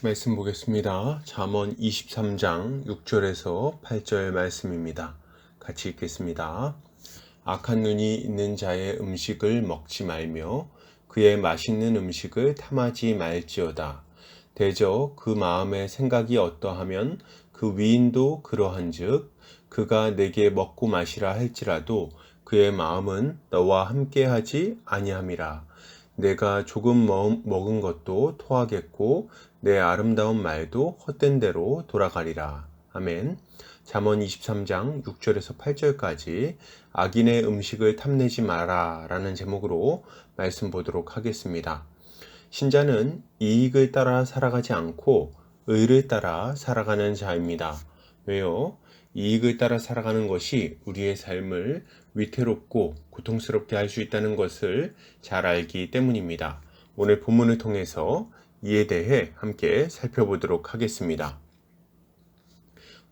말씀 보겠습니다. 잠언 23장 6절에서 8절 말씀입니다. 같이 읽겠습니다. 악한 눈이 있는 자의 음식을 먹지 말며 그의 맛있는 음식을 탐하지 말지어다. 대저 그 마음의 생각이 어떠하면 그 위인도 그러한즉 그가 내게 먹고 마시라 할지라도 그의 마음은 너와 함께하지 아니함이라. 내가 조금 먹은 것도 토하겠고 내 아름다운 말도 헛된 대로 돌아가리라. 아멘. 잠언 23장 6절에서 8절까지 악인의 음식을 탐내지 마라 라는 제목으로 말씀 보도록 하겠습니다. 신자는 이익을 따라 살아가지 않고 의를 따라 살아가는 자입니다. 왜요? 이익을 따라 살아가는 것이 우리의 삶을 위태롭고 고통스럽게 할 수 있다는 것을 잘 알기 때문입니다. 오늘 본문을 통해서 이에 대해 함께 살펴보도록 하겠습니다.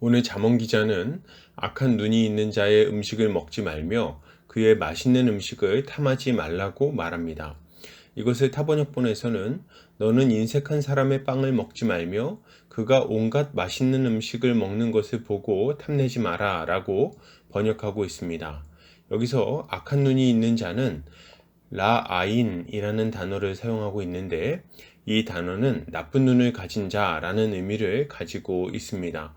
오늘 잠언 기자는 악한 눈이 있는 자의 음식을 먹지 말며 그의 맛있는 음식을 탐하지 말라고 말합니다. 이것을 타번역본에서는 너는 인색한 사람의 빵을 먹지 말며 그가 온갖 맛있는 음식을 먹는 것을 보고 탐내지 마라 라고 번역하고 있습니다. 여기서 악한 눈이 있는 자는 라아인이라는 단어를 사용하고 있는데 이 단어는 나쁜 눈을 가진 자라는 의미를 가지고 있습니다.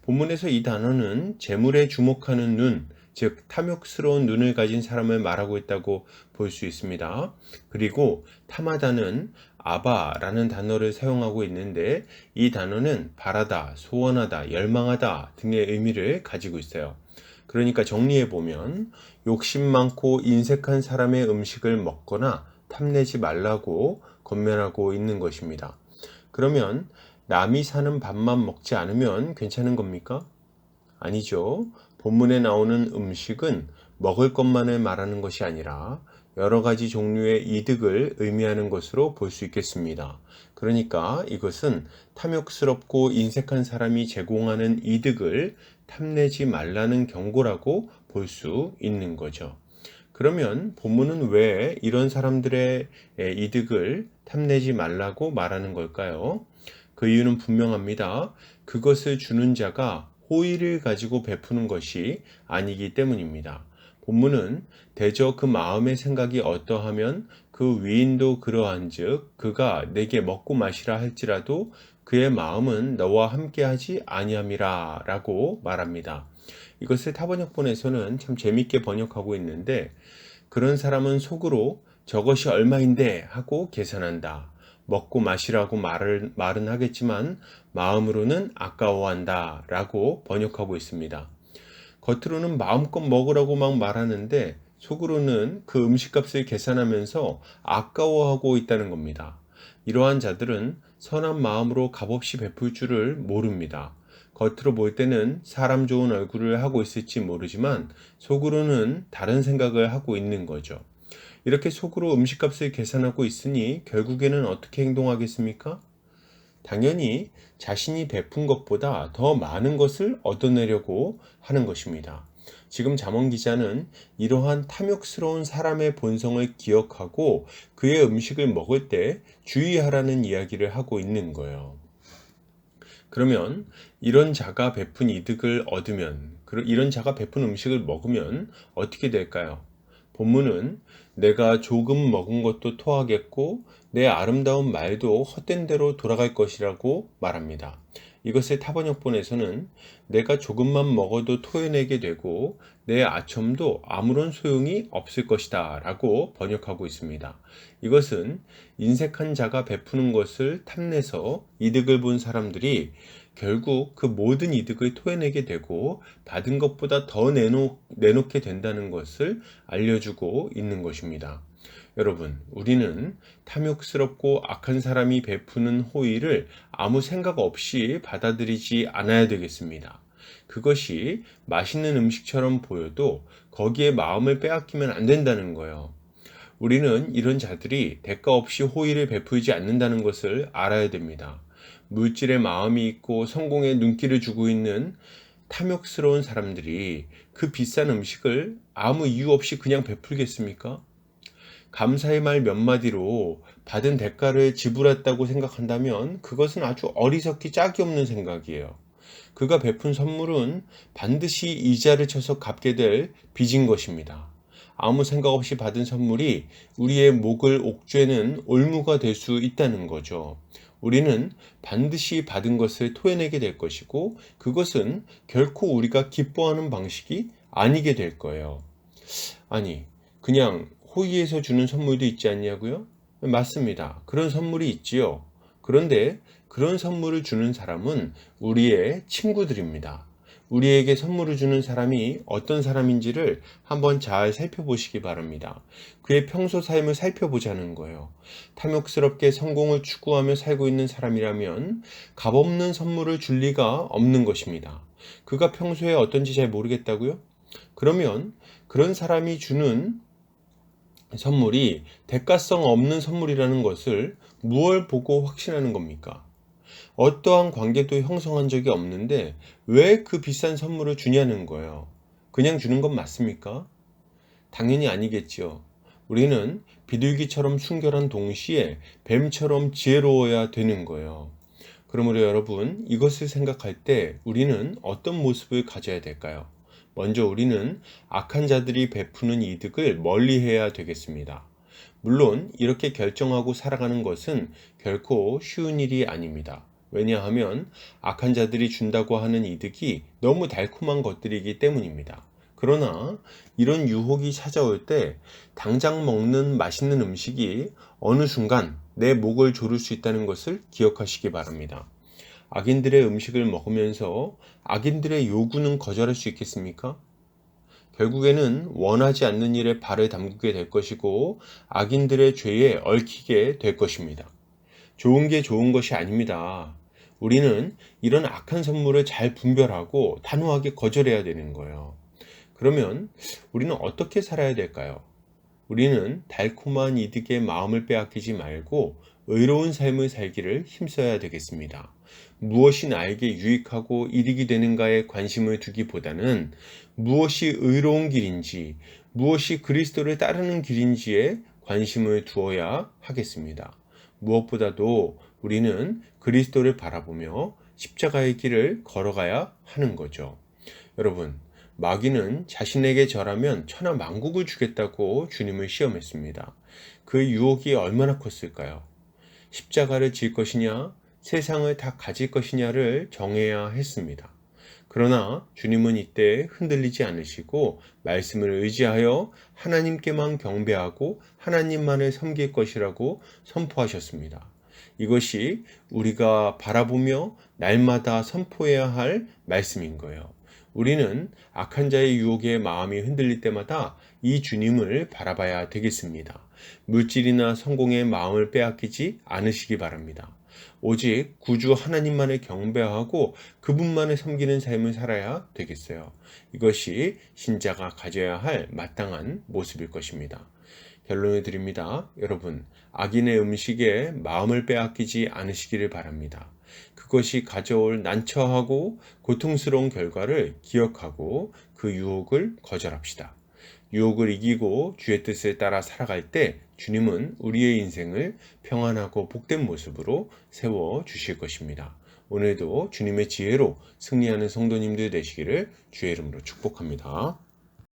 본문에서 이 단어는 재물에 주목하는 눈, 즉 탐욕스러운 눈을 가진 사람을 말하고 있다고 볼 수 있습니다. 그리고 탐하다는 아바라는 단어를 사용하고 있는데 이 단어는 바라다, 소원하다, 열망하다 등의 의미를 가지고 있어요. 그러니까 정리해 보면 욕심 많고 인색한 사람의 음식을 먹거나 탐내지 말라고 권면하고 있는 것입니다. 그러면 남이 사는 밥만 먹지 않으면 괜찮은 겁니까? 아니죠. 본문에 나오는 음식은 먹을 것만을 말하는 것이 아니라 여러 가지 종류의 이득을 의미하는 것으로 볼 수 있겠습니다. 그러니까 이것은 탐욕스럽고 인색한 사람이 제공하는 이득을 탐내지 말라는 경고라고 볼 수 있는 거죠. 그러면 본문은 왜 이런 사람들의 이득을 탐내지 말라고 말하는 걸까요? 그 이유는 분명합니다. 그것을 주는 자가 호의를 가지고 베푸는 것이 아니기 때문입니다. 본문은 대저 그 마음의 생각이 어떠하면 그 위인도 그러한즉 그가 내게 먹고 마시라 할지라도 그의 마음은 너와 함께하지 아니함이라 라고 말합니다. 이것을 타번역본에서는 참 재밌게 번역하고 있는데 그런 사람은 속으로 저것이 얼마인데 하고 계산한다. 먹고 마시라고 말은 하겠지만 마음으로는 아까워한다 라고 번역하고 있습니다. 겉으로는 마음껏 먹으라고 막 말하는데 속으로는 그 음식값을 계산하면서 아까워하고 있다는 겁니다. 이러한 자들은 선한 마음으로 값없이 베풀 줄을 모릅니다. 겉으로 볼 때는 사람 좋은 얼굴을 하고 있을지 모르지만 속으로는 다른 생각을 하고 있는 거죠. 이렇게 속으로 음식값을 계산하고 있으니 결국에는 어떻게 행동하겠습니까? 당연히 자신이 베푼 것보다 더 많은 것을 얻어내려고 하는 것입니다. 지금 잠언 기자는 이러한 탐욕스러운 사람의 본성을 기억하고 그의 음식을 먹을 때 주의하라는 이야기를 하고 있는 거예요. 그러면 이런 자가 베푼 이득을 얻으면, 이런 자가 베푼 음식을 먹으면 어떻게 될까요? 본문은 내가 조금 먹은 것도 토하겠고 내 아름다운 말도 헛된 대로 돌아갈 것이라고 말합니다. 이것을 타번역본에서는 내가 조금만 먹어도 토해내게 되고 내 아첨도 아무런 소용이 없을 것이다 라고 번역하고 있습니다. 이것은 인색한 자가 베푸는 것을 탐내서 이득을 본 사람들이 결국 그 모든 이득을 토해내게 되고 받은 것보다 더 내놓게 된다는 것을 알려주고 있는 것입니다. 여러분, 우리는 탐욕스럽고 악한 사람이 베푸는 호의를 아무 생각 없이 받아들이지 않아야 되겠습니다. 그것이 맛있는 음식처럼 보여도 거기에 마음을 빼앗기면 안 된다는 거예요. 우리는 이런 자들이 대가 없이 호의를 베풀지 않는다는 것을 알아야 됩니다. 물질에 마음이 있고 성공에 눈길을 주고 있는 탐욕스러운 사람들이 그 비싼 음식을 아무 이유 없이 그냥 베풀겠습니까? 감사의 말 몇 마디로 받은 대가를 지불했다고 생각한다면 그것은 아주 어리석기 짝이 없는 생각이에요. 그가 베푼 선물은 반드시 이자를 쳐서 갚게 될 빚인 것입니다. 아무 생각 없이 받은 선물이 우리의 목을 옥죄는 올무가 될 수 있다는 거죠. 우리는 반드시 받은 것을 토해내게 될 것이고 그것은 결코 우리가 기뻐하는 방식이 아니게 될 거예요. 아니, 그냥 호의에서 주는 선물도 있지 않냐고요? 맞습니다. 그런 선물이 있지요. 그런데 그런 선물을 주는 사람은 우리의 친구들입니다. 우리에게 선물을 주는 사람이 어떤 사람인지를 한번 잘 살펴보시기 바랍니다. 그의 평소 삶을 살펴보자는 거예요. 탐욕스럽게 성공을 추구하며 살고 있는 사람이라면 값없는 선물을 줄 리가 없는 것입니다. 그가 평소에 어떤지 잘 모르겠다고요? 그러면 그런 사람이 주는 선물이 대가성 없는 선물이라는 것을 무엇을 보고 확신하는 겁니까? 어떠한 관계도 형성한 적이 없는데 왜 그 비싼 선물을 주냐는 거예요. 그냥 주는 건 맞습니까? 당연히 아니겠지요. 우리는 비둘기처럼 순결한 동시에 뱀처럼 지혜로워야 되는 거예요. 그러므로 여러분, 이것을 생각할 때 우리는 어떤 모습을 가져야 될까요? 먼저 우리는 악한 자들이 베푸는 이득을 멀리해야 되겠습니다. 물론 이렇게 결정하고 살아가는 것은 결코 쉬운 일이 아닙니다. 왜냐하면 악한 자들이 준다고 하는 이득이 너무 달콤한 것들이기 때문입니다. 그러나 이런 유혹이 찾아올 때 당장 먹는 맛있는 음식이 어느 순간 내 목을 조를 수 있다는 것을 기억하시기 바랍니다. 악인들의 음식을 먹으면서 악인들의 요구는 거절할 수 있겠습니까? 결국에는 원하지 않는 일에 발을 담그게 될 것이고 악인들의 죄에 얽히게 될 것입니다. 좋은 게 좋은 것이 아닙니다. 우리는 이런 악한 선물을 잘 분별하고 단호하게 거절해야 되는 거예요. 그러면 우리는 어떻게 살아야 될까요? 우리는 달콤한 이득에 마음을 빼앗기지 말고 의로운 삶을 살기를 힘써야 되겠습니다. 무엇이 나에게 유익하고 이득이 되는가에 관심을 두기보다는 무엇이 의로운 길인지, 무엇이 그리스도를 따르는 길인지에 관심을 두어야 하겠습니다. 무엇보다도 우리는 그리스도를 바라보며 십자가의 길을 걸어가야 하는 거죠. 여러분, 마귀는 자신에게 절하면 천하 만국을 주겠다고 주님을 시험했습니다. 그 유혹이 얼마나 컸을까요? 십자가를 질 것이냐, 세상을 다 가질 것이냐를 정해야 했습니다. 그러나 주님은 이때 흔들리지 않으시고 말씀을 의지하여 하나님께만 경배하고 하나님만을 섬길 것이라고 선포하셨습니다. 이것이 우리가 바라보며 날마다 선포해야 할 말씀인 거예요. 우리는 악한 자의 유혹에 마음이 흔들릴 때마다 이 주님을 바라봐야 되겠습니다. 물질이나 성공에 마음을 빼앗기지 않으시기 바랍니다. 오직 구주 하나님만을 경배하고 그분만을 섬기는 삶을 살아야 되겠어요. 이것이 신자가 가져야 할 마땅한 모습일 것입니다. 결론을 드립니다. 여러분, 악인의 음식에 마음을 빼앗기지 않으시기를 바랍니다. 그것이 가져올 난처하고 고통스러운 결과를 기억하고 그 유혹을 거절합시다. 유혹을 이기고 주의 뜻을 따라 살아갈 때 주님은 우리의 인생을 평안하고 복된 모습으로 세워 주실 것입니다. 오늘도 주님의 지혜로 승리하는 성도님들 되시기를 주의 이름으로 축복합니다.